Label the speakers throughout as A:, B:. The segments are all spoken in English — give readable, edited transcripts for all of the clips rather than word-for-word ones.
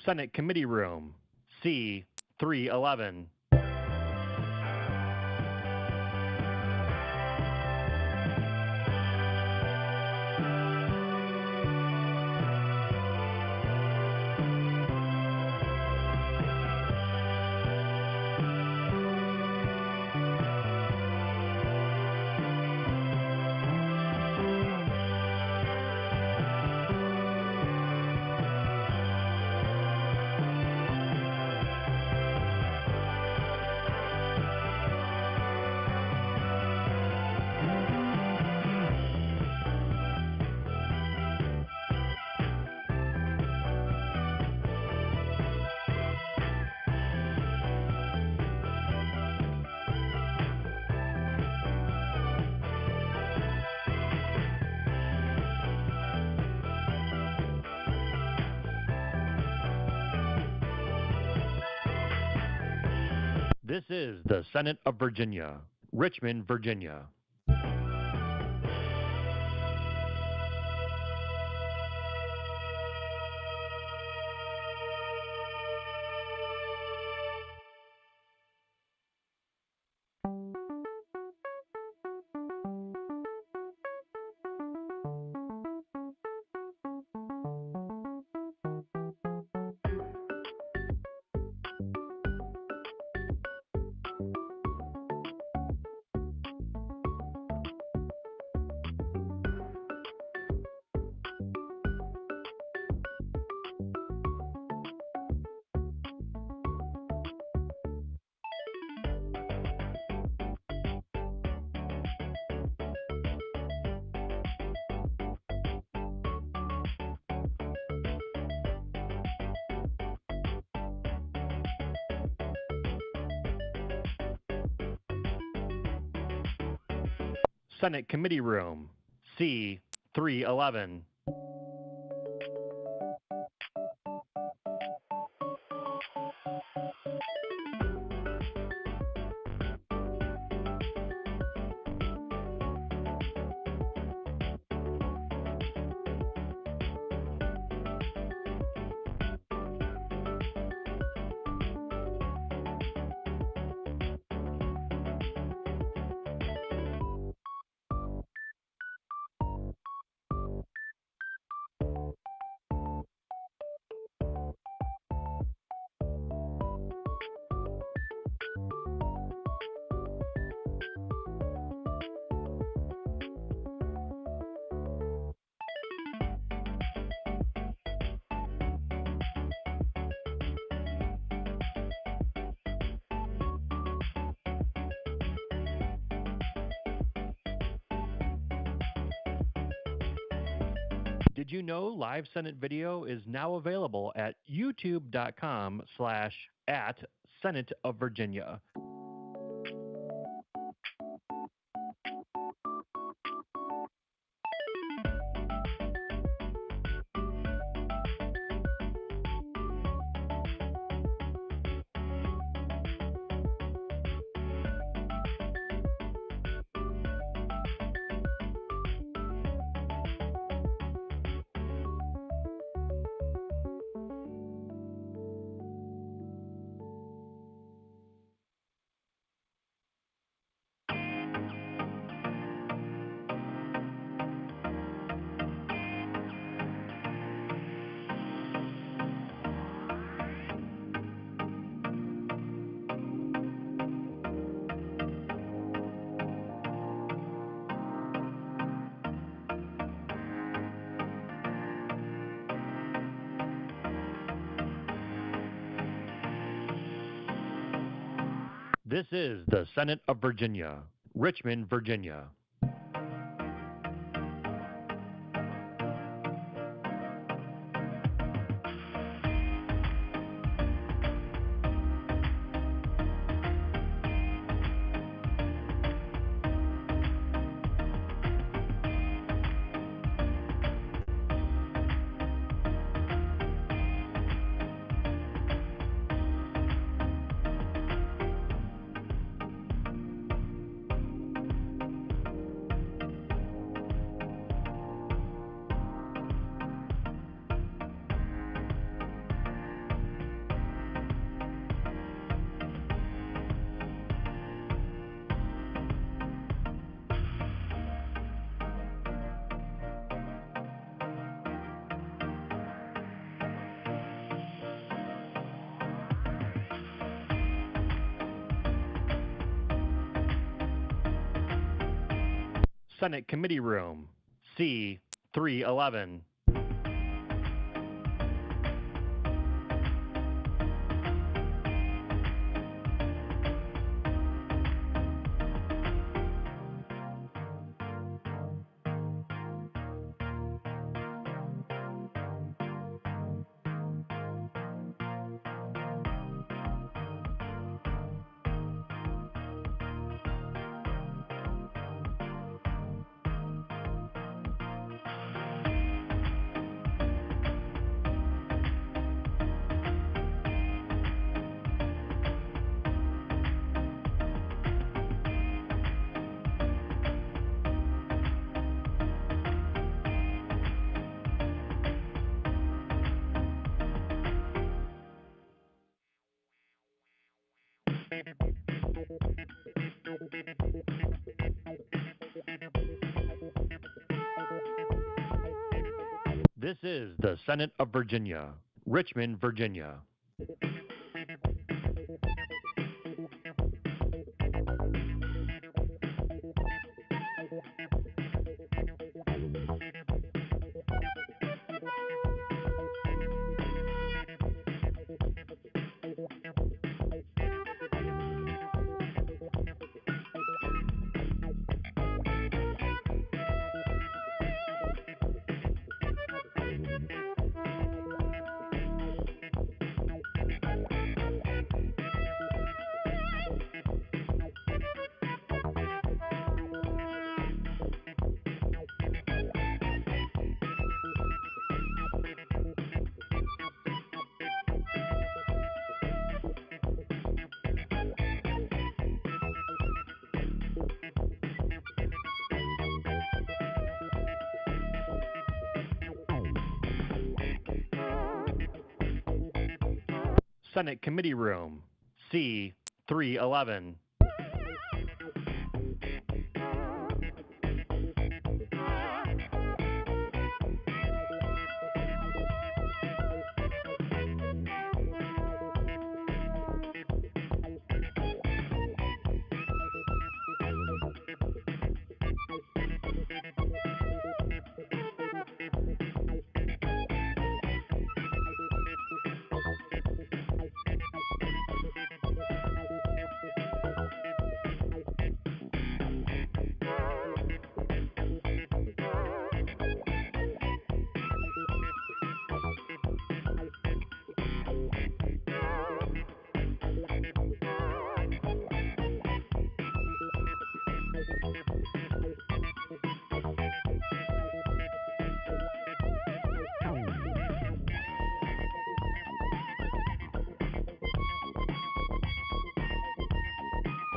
A: Senate Committee Room, C-311. This is the Senate of Virginia, Richmond, Virginia. Senate Committee Room, C-311. Did you know live Senate video is now available at youtube.com/@Senate of Virginia. This is the Senate of Virginia, Richmond, Virginia. Senate Committee Room, C-311. This is the Senate of Virginia, Richmond, Virginia. Senate Committee Room, C-311.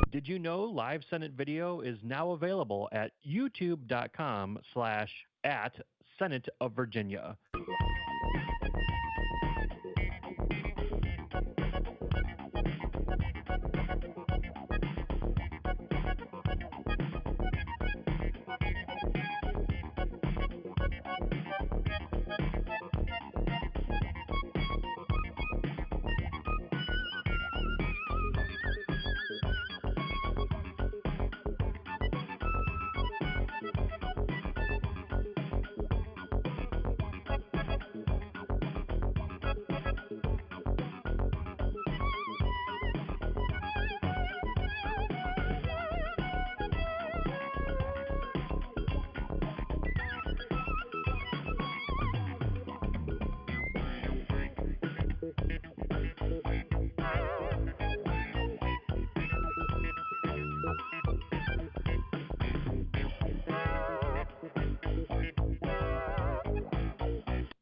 A: Did you know live Senate video is now available at youtube.com/@Senate of Virginia.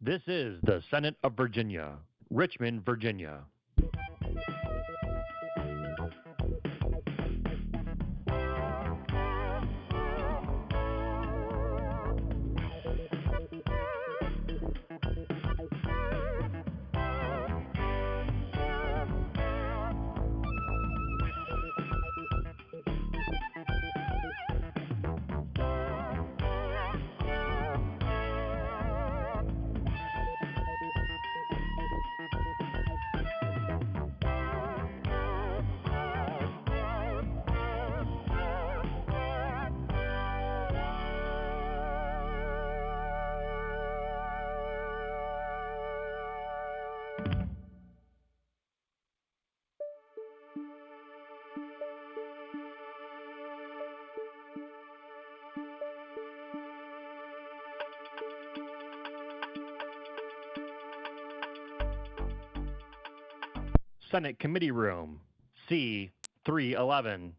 A: This is the Senate of Virginia, Richmond, Virginia. Senate Committee Room, C-311.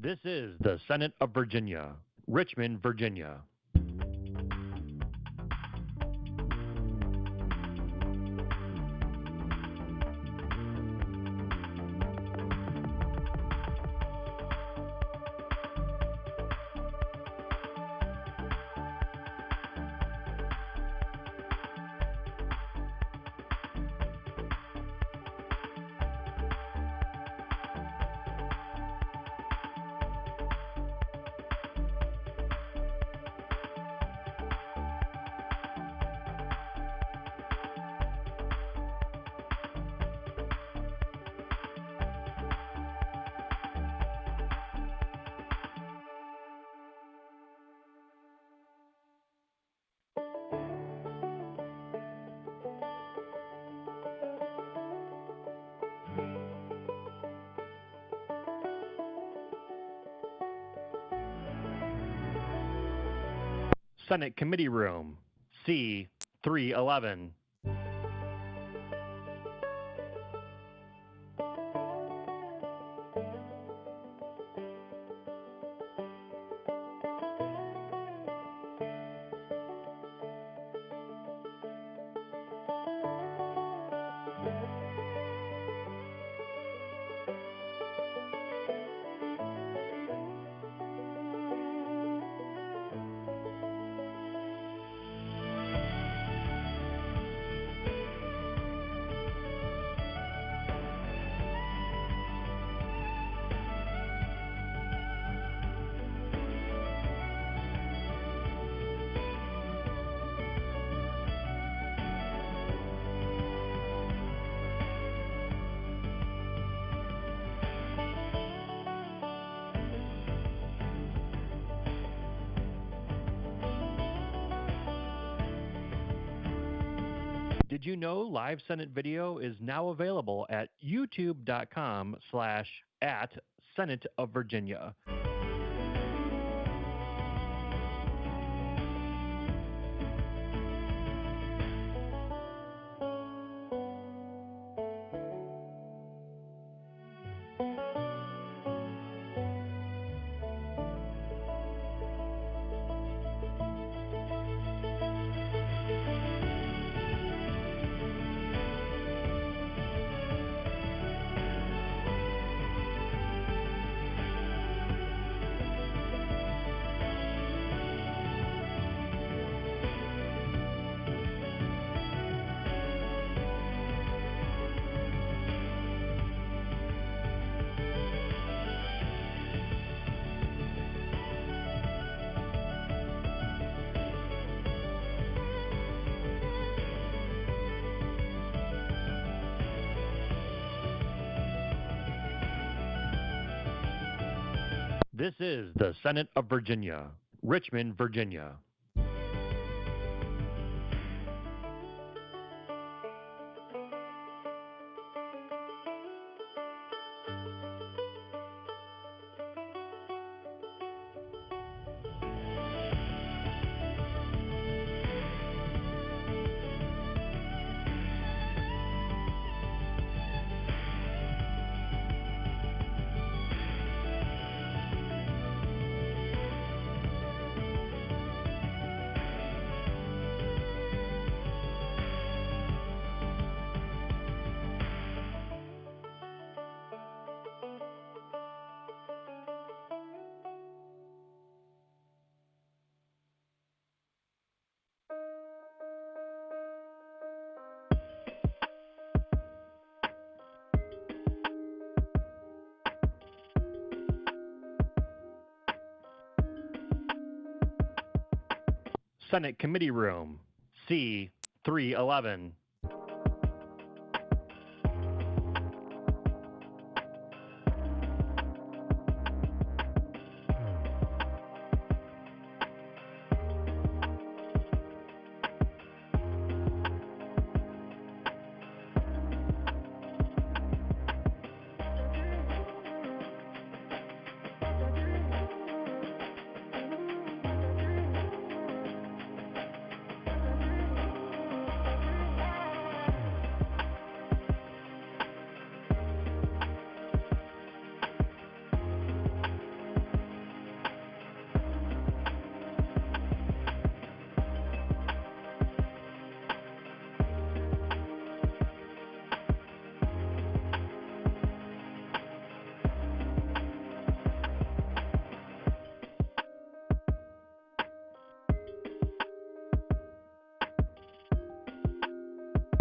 A: This is the Senate of Virginia, Richmond, Virginia. Senate Committee Room, C-311. Did you know live Senate video is now available at youtube.com/@Senate of Virginia. This is the Senate of Virginia, Richmond, Virginia. Senate Committee Room, C-311.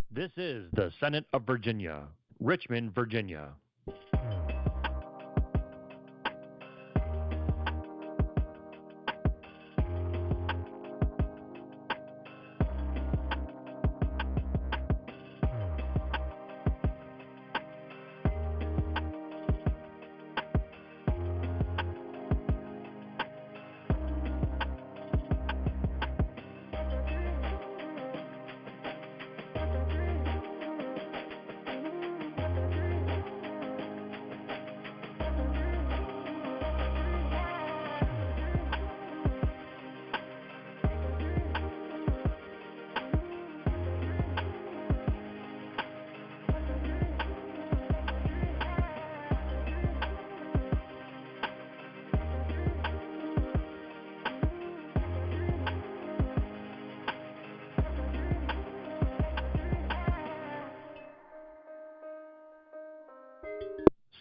A: This is the Senate of Virginia, Richmond, Virginia.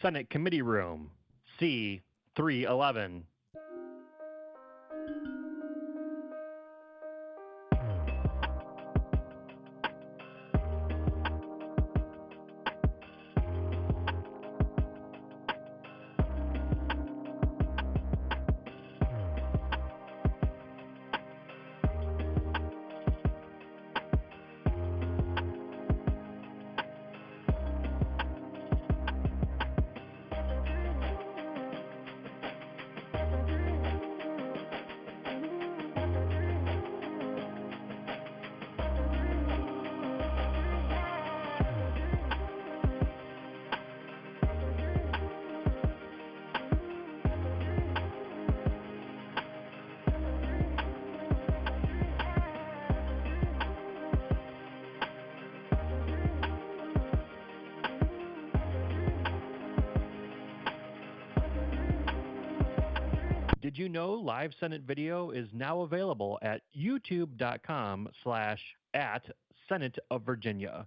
A: Senate Committee Room, C-311. Did you know live Senate video is now available at youtube.com/@Senate of Virginia?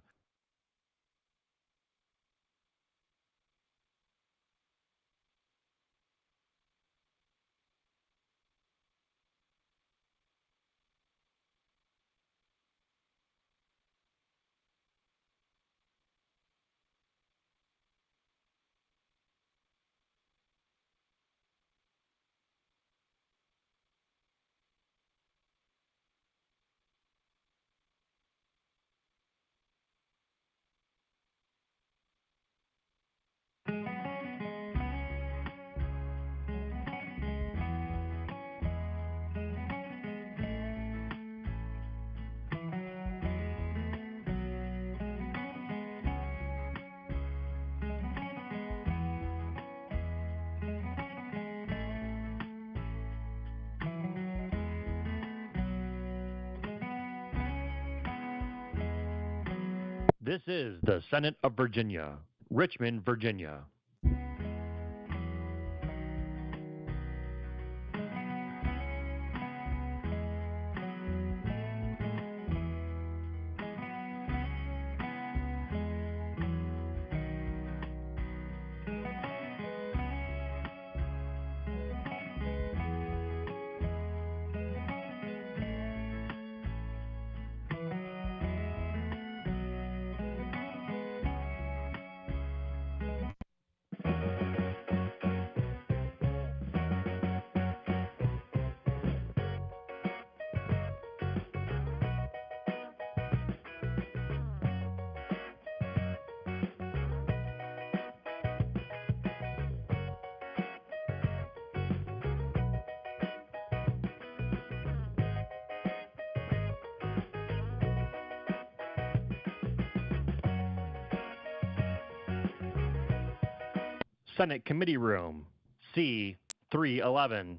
A: This is the Senate of Virginia, Richmond, Virginia. Senate Committee Room, C-311.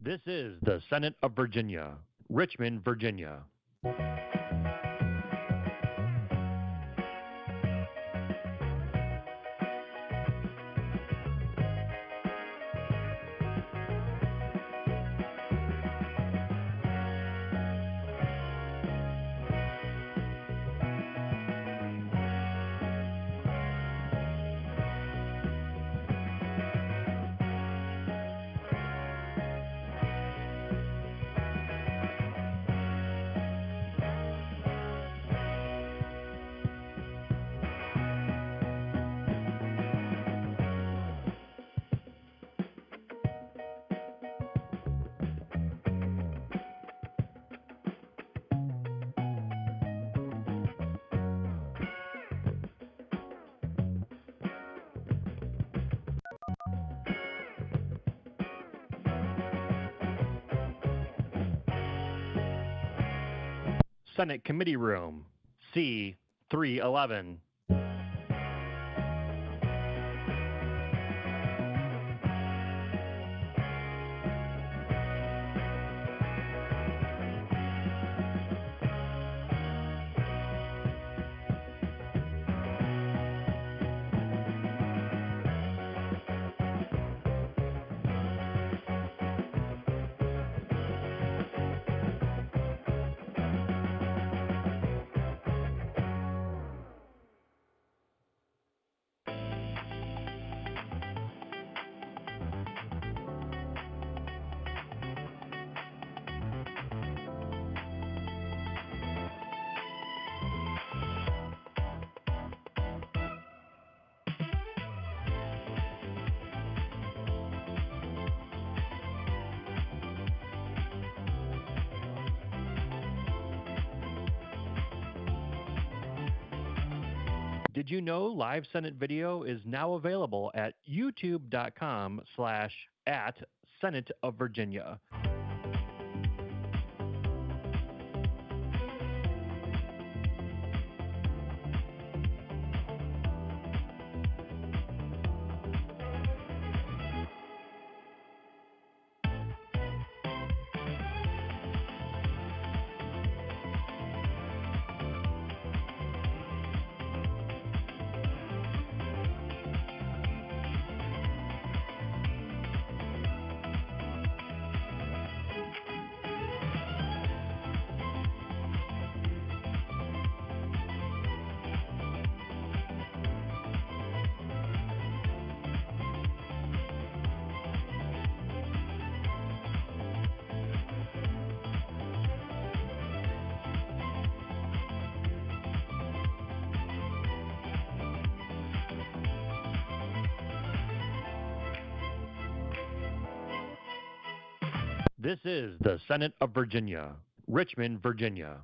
A: This is the Senate of Virginia, Richmond, Virginia. Senate Committee Room, C-311. Did you know live Senate video is now available at youtube.com/@Senate of Virginia? This is the Senate of Virginia, Richmond, Virginia.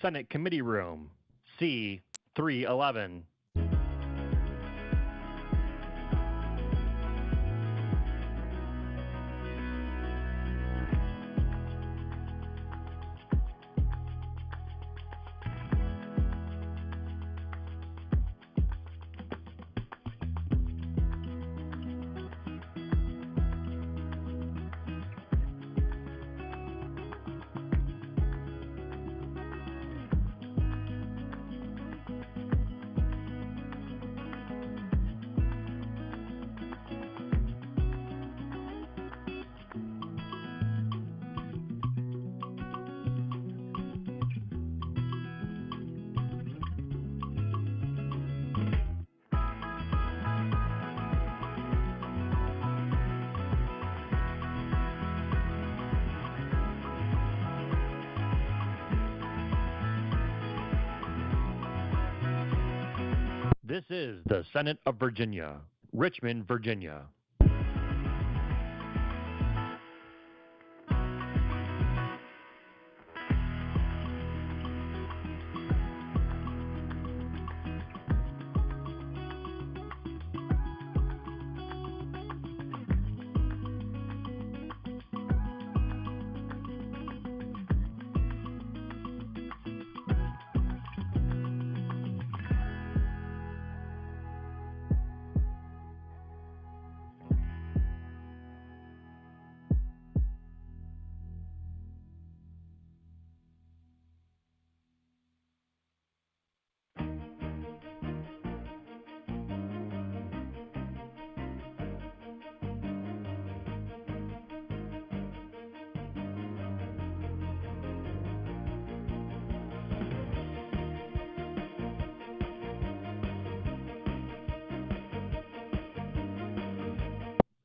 A: Senate Committee Room, C-311. This is the Senate of Virginia, Richmond, Virginia.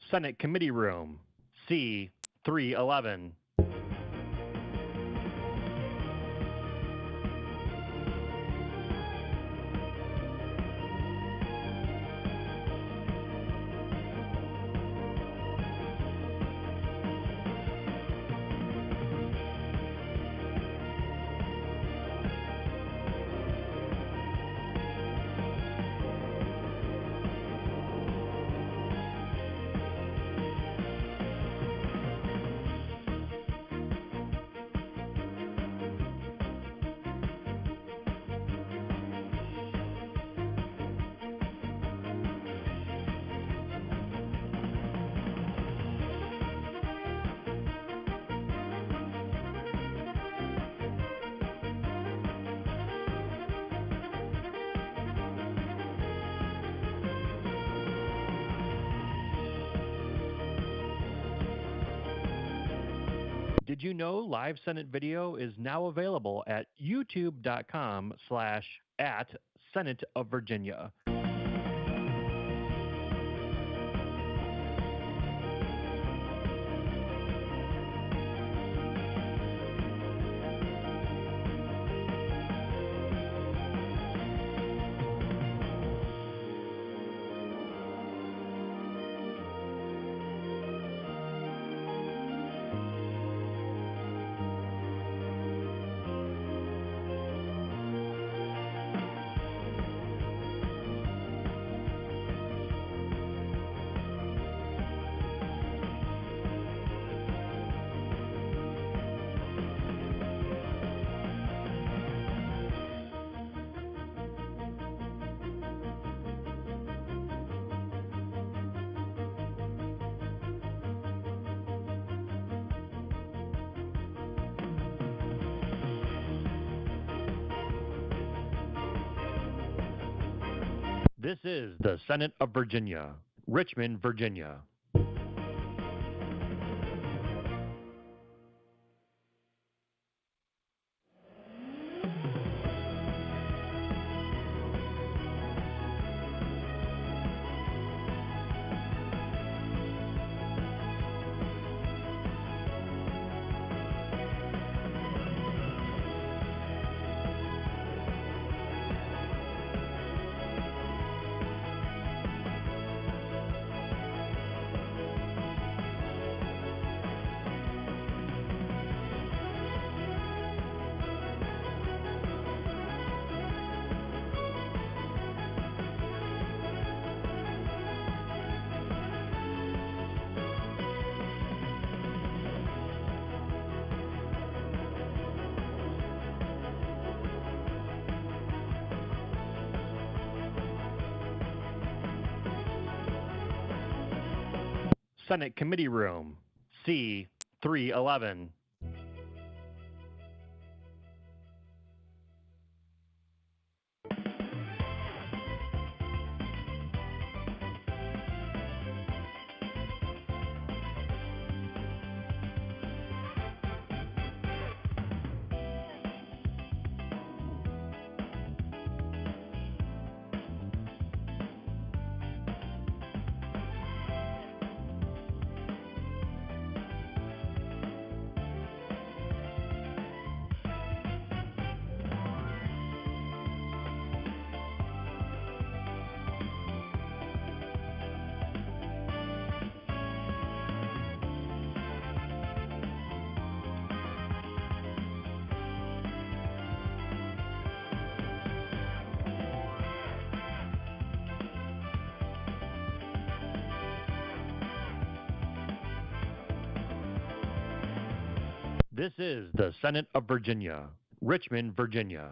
A: Senate Committee Room, C-311. Did you know live Senate video is now available at youtube.com/@Senate of Virginia? This is the Senate of Virginia, Richmond, Virginia. Senate Committee Room, C-311. This is the Senate of Virginia, Richmond, Virginia.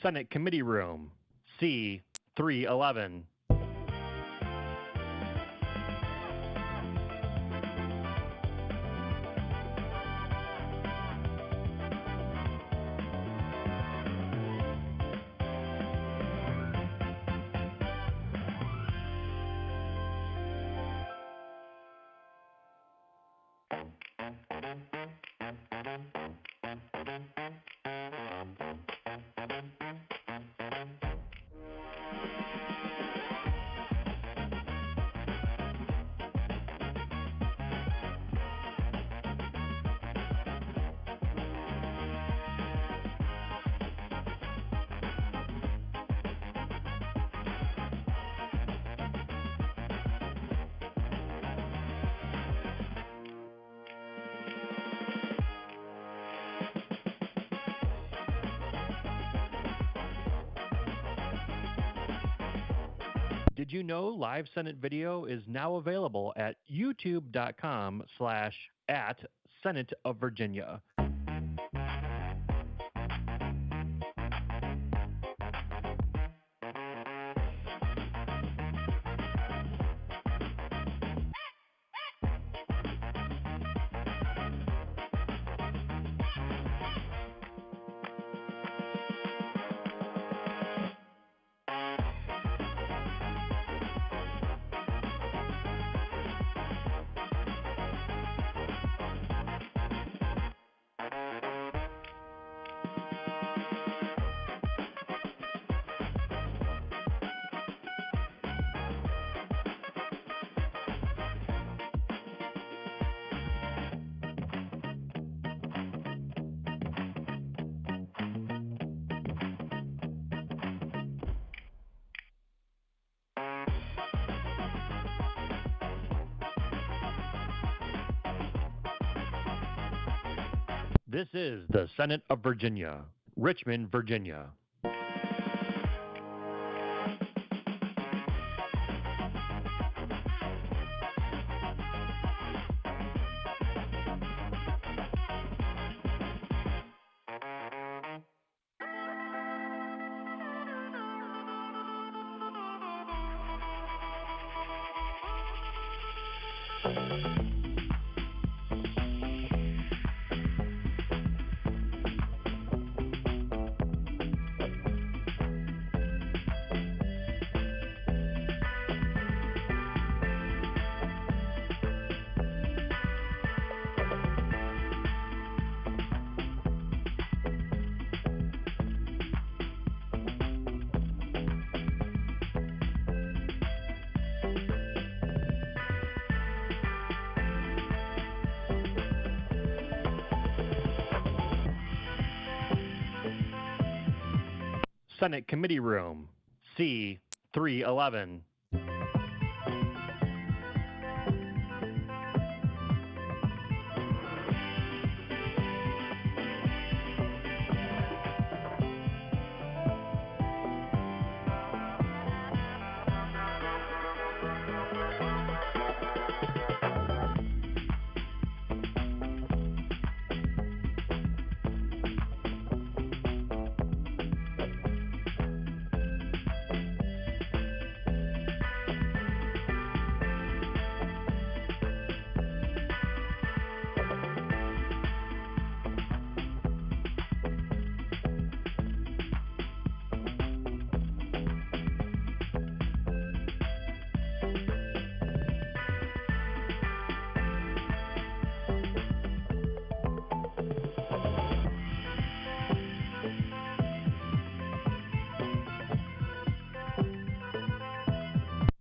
A: Senate Committee Room, C-311. Did you know live Senate video is now available at youtube.com/@Senate of Virginia. This is the Senate of Virginia, Richmond, Virginia. Senate Committee Room, C311.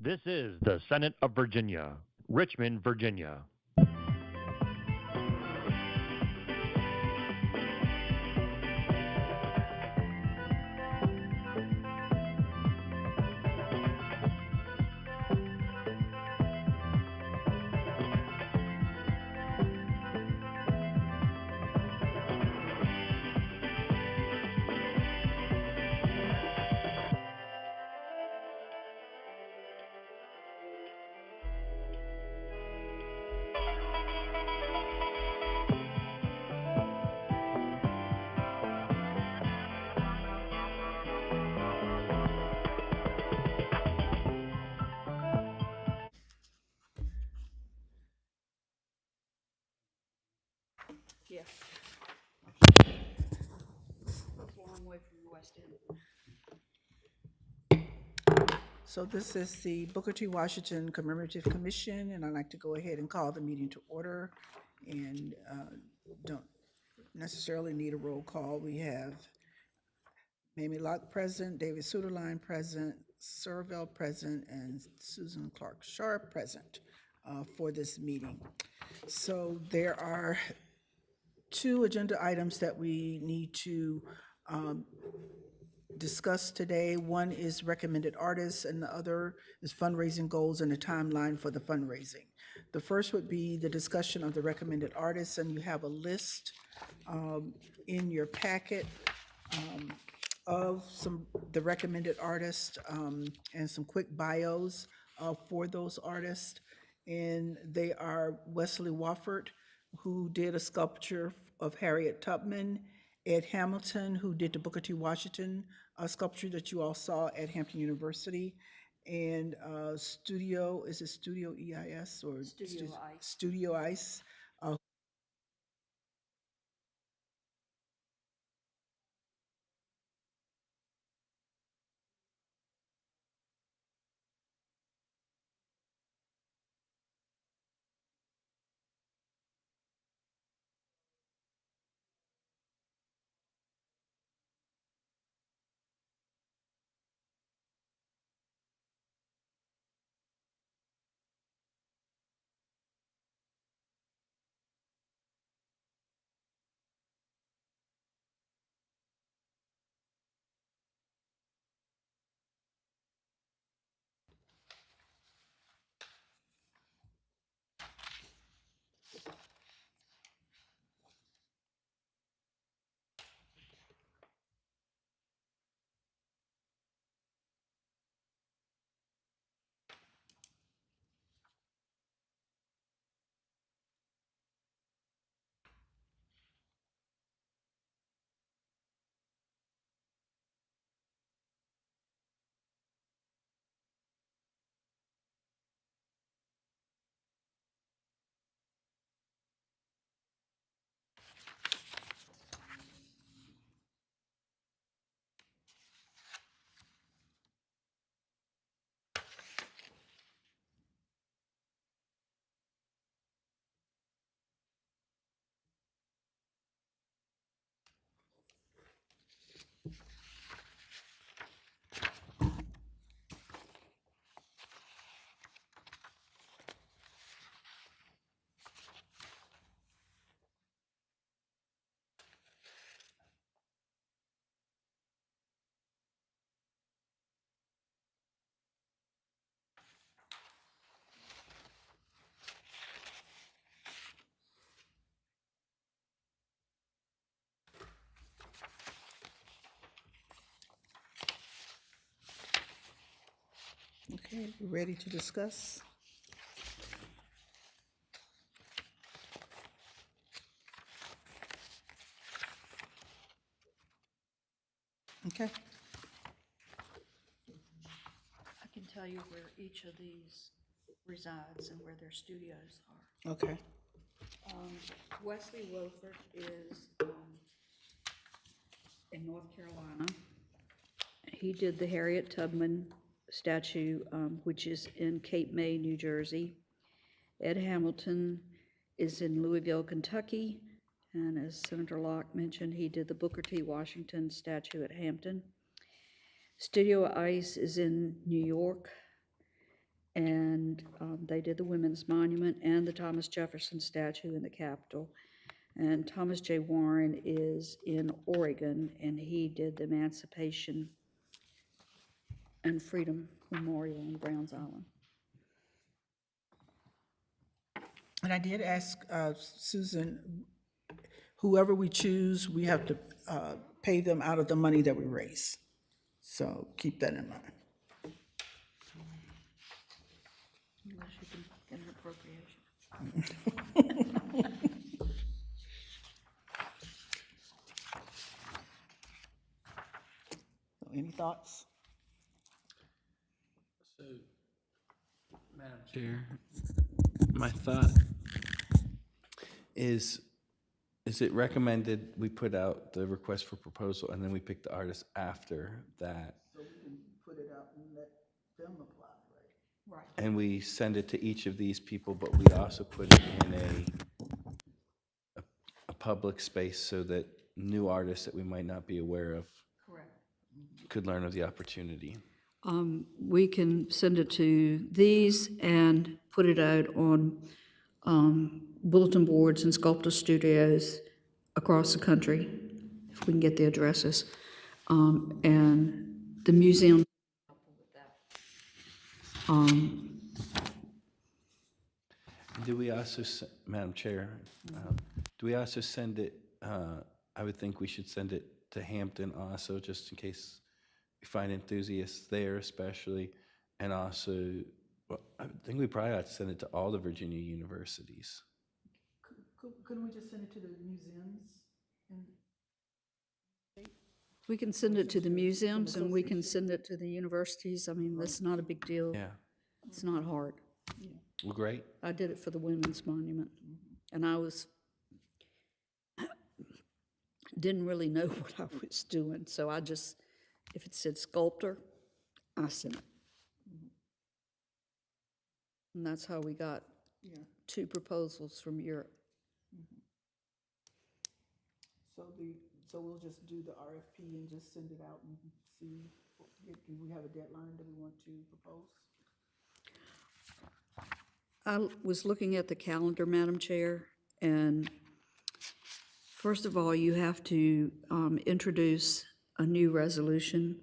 A: This is the Senate of Virginia, Richmond, Virginia.
B: Yes. That's a long way from the West End. So this is the Booker T. Washington Commemorative Commission, and I'd like to go ahead and call the meeting to order, and don't necessarily need a roll call. We have Mamie Locke present, David Suderline present, Servell present, and Susan Clark Sharp present for this meeting. So there are two agenda items that we need to discuss today. One is recommended artists, and the other is fundraising goals and a timeline for the fundraising. The first would be the discussion of the recommended artists, and you have a list in your packet of the recommended artists and some quick bios for those artists. And they are Wesley Wofford, who did a sculpture of Harriet Tubman, Ed Hamilton, who did the Booker T. Washington sculpture that you all saw at Hampton University, and Studio EIS or
C: Studio Ice.
B: Studio Ice, Okay, we ready to discuss? Okay,
C: I can tell you where each of these resides and where their studios are.
B: okay,
C: Wesley Wilford is in North Carolina. He did the Harriet Tubman statue, which is in Cape May, New Jersey. Ed Hamilton is in Louisville, Kentucky. And as Senator Locke mentioned, he did the Booker T. Washington statue at Hampton. Studio Ice is in New York, and they did the Women's Monument and the Thomas Jefferson statue in the Capitol. And Thomas J. Warren is in Oregon, and he did the Emancipation and Freedom Memorial in Browns Island.
B: and I did ask Susan, whoever we choose, we have to pay them out of the money that we raise. So keep that in mind.
C: Unless you can get an appropriation.
B: So any thoughts?
D: So, Madam Chair, my thought is it recommended we put out the request for proposal and then we pick the artist after that?
B: So we can put it out and let them apply, right?
C: Right.
D: And we send it to each of these people, but we also put it in a public space so that new artists that we might not be aware of
C: Correct.
D: could learn of the opportunity.
C: We can send it to these and put it out on bulletin boards and sculptor studios across the country, if we can get the addresses. And the museum.
D: Do we also, Madam Chair, do we also send it, I would think we should send it to Hampton also, just in case we find enthusiasts there especially, and also, well, I think we probably ought to send it to all the Virginia universities.
B: Couldn't we just send it to the museums?
C: We can send it to the museums and we can send it to the universities. I mean, that's not a big deal.
D: Yeah,
C: It's not hard.
D: well, great.
C: I did it for the Women's Monument, and I didn't really know what I was doing, so I just, if it said sculptor, I sent it. And that's how we got
B: Yeah,
C: 2 proposals from Europe.
B: so we'll just do the RFP and just send it out and see, do we have a deadline that we want to propose?
C: I was looking at the calendar, Madam Chair, and first of all, you have to introduce a new resolution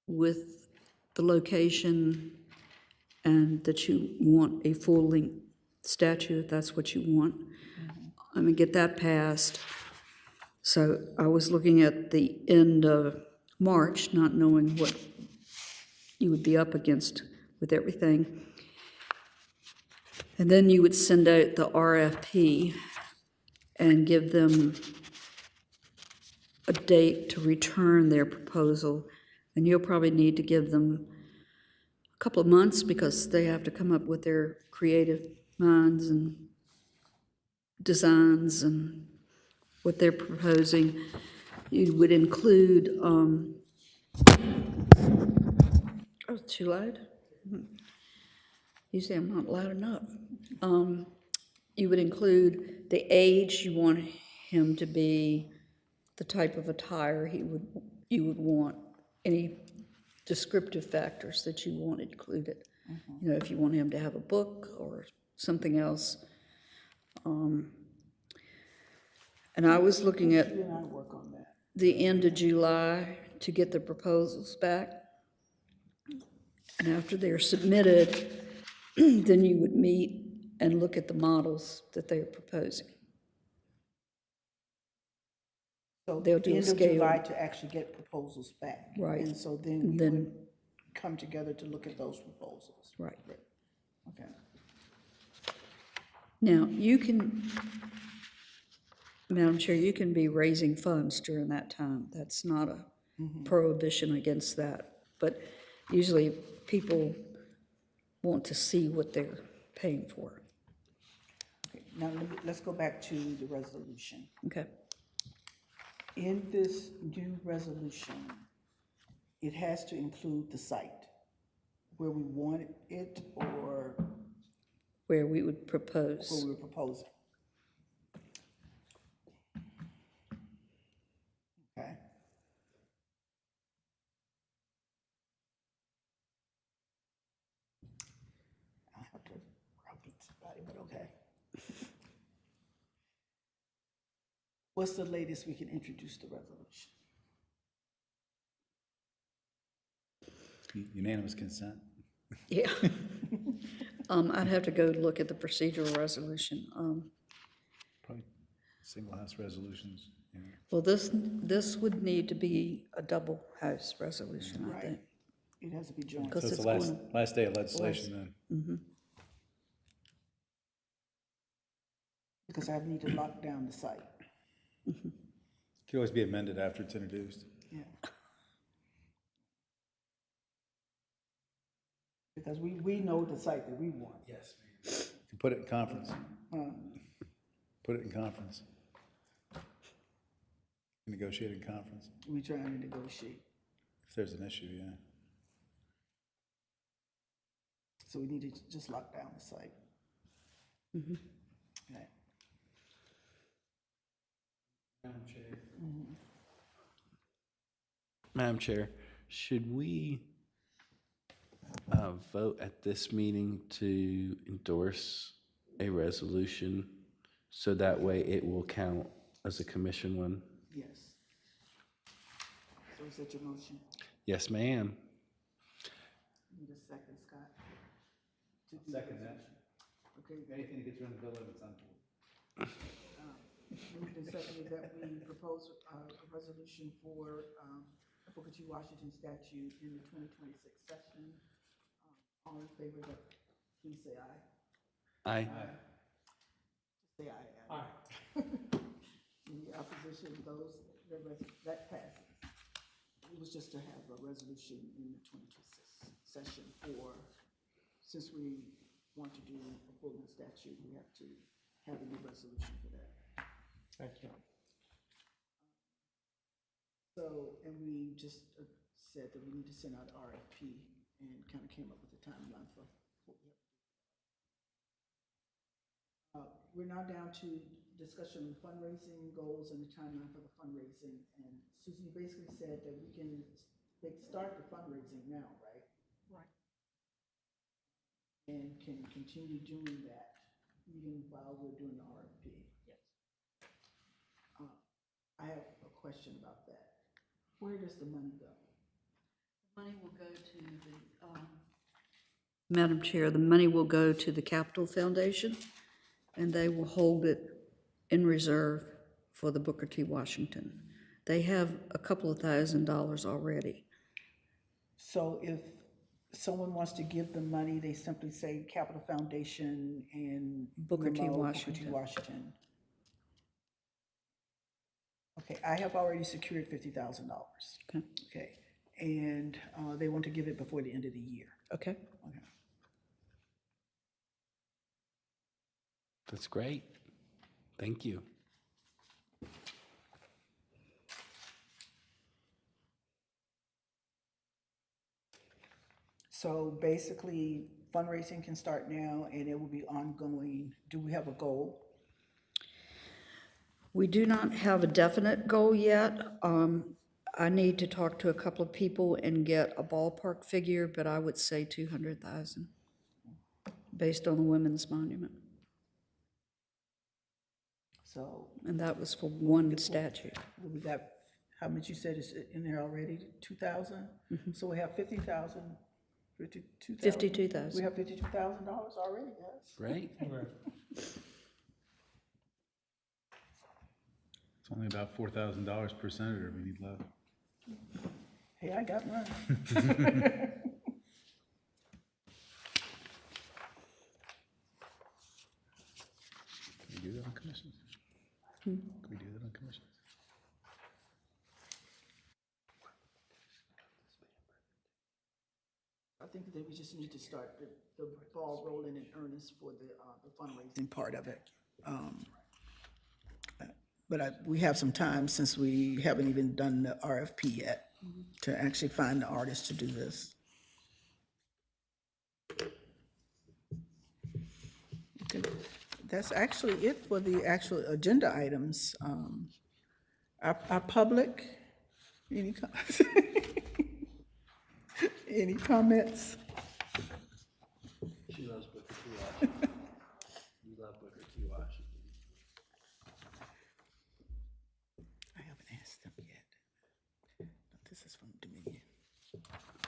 C: with the location and that you want a full-length statue, if that's what you want. Get that passed. So I was looking at the end of March, not knowing what you would be up against with everything. And then you would send out the RFP and give them a date to return their proposal. And you'll probably need to give them a couple of months because they have to come up with their creative minds and designs and what they're proposing. You would include, oh, too loud? Usually I'm not loud enough. You would include the age you want him to be, the type of attire you would want, any descriptive factors that you want included. You know, if you want him to have a book or something else. And I was looking at
B: You and I work on that.
C: the end of July to get the proposals back. And after they're submitted, then you would meet and look at the models that they're proposing.
B: So
C: They'll do a
B: end of
C: scale.
B: July to actually get proposals back.
C: Right.
B: And so then we
C: Then
B: would come together to look at those proposals.
C: Right.
B: Okay.
C: Now, you can, Madam Chair, you can be raising funds during that time. That's not a prohibition against that. But usually people want to see what they're paying for.
B: Okay. Now, let's go back to the resolution.
C: Okay?
B: In this new resolution, it has to include the site where we want it or
C: Where we would
B: where
C: propose.
B: we were proposing. Okay. I'll have to probably somebody, but okay. What's the latest we can introduce the resolution?
E: Unanimous consent.
C: Yeah. I'd have to go look at the procedural resolution.
E: Probably single house resolutions. Yeah.
C: Well, this would need to be a double house resolution, I
B: Right.
C: think.
B: It has to be joint.
C: Because
E: So it's
C: it's
E: the last,
C: going-
E: last day of legislation then.
B: Because I need to lock down the site.
E: Could always be amended after it's introduced.
B: Yeah. Because we know the site that we want.
E: Yes. You can put it in conference. Put it in conference. Negotiate in conference,
B: We're trying to negotiate.
E: if there's an issue, yeah.
B: So we need to just lock down the site. Okay.
D: Madam Chair, should we vote at this meeting to endorse a resolution so that way it will count as a commission one?
B: Yes. So is that your motion?
D: Yes, ma'am.
B: Need a second, Scott? To do
E: Second
B: the
E: that.
B: resolution. Okay.
E: Anything that gets around the bill, it's on.
B: Moved and seconded that we propose a resolution for Booker T. Washington statute in the 2026 session. All in favor, of that, please say aye.
D: Aye.
B: Say aye. Aye. Any opposition, those, that passes. It was just to have a resolution in the 2026 session for, since we want to do a full statute, we have to have a new resolution for that.
A: Thank you.
B: So, and we just said that we need to send out RFP and kind of came up with a timeline for what we have to do. We're now down to discussion of fundraising goals and the timeline for the fundraising. And Susan, you basically said that we can start the fundraising now, right?
F: Right.
B: And can continue doing that even while we're doing the RFP.
F: Yes.
B: I have a question about that. Where does the money go?
C: Money will go to the, Madam Chair, the money will go to the Capital Foundation, and they will hold it in reserve for the Booker T. Washington. They have a couple of $1,000s already.
B: So if someone wants to give them money, they simply say Capital Foundation and
C: Booker T.
B: Booker T.
C: Washington.
B: Washington. Okay, I have already secured $50,000.
C: Okay.
B: Okay, and they want to give it before the end of the year.
C: Okay.
B: Okay.
D: That's great. Thank you.
B: So basically, fundraising can start now and it will be ongoing. Do we have a goal?
C: We do not have a definite goal yet. I need to talk to a couple of people and get a ballpark figure, but I would say 200,000, based on the Women's Monument.
B: So
C: And that was for one statue.
B: we got, how much you said is in there already? 2,000? So we have 50,000, 52,000?
C: 52,000.
B: We have $52,000 already, yes.
D: Right?
E: It's only about $4,000 per senator we need left.
B: Hey, I got mine.
E: that on commissions? Can we do that on commissions?
B: I think that we just need to start the ball rolling in earnest for the fundraising part of it. But we have some time since we haven't even done the RFP yet to actually find the artist to do this. Okay, that's actually it for the actual agenda items. Our public, any comments? Any comments?
D: She loves Booker T. Washington. You love Booker T. Washington.
B: I haven't asked them yet. This is from Dominion,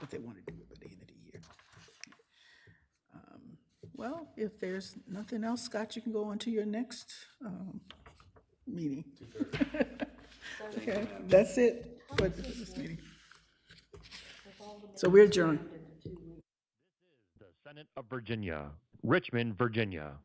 B: but they want to do it by the end of the year. Well, if there's nothing else, Scott, you can go on to your next meeting. Okay, that's it for this meeting. So we're adjourned.
A: The Senate of Virginia, Richmond, Virginia.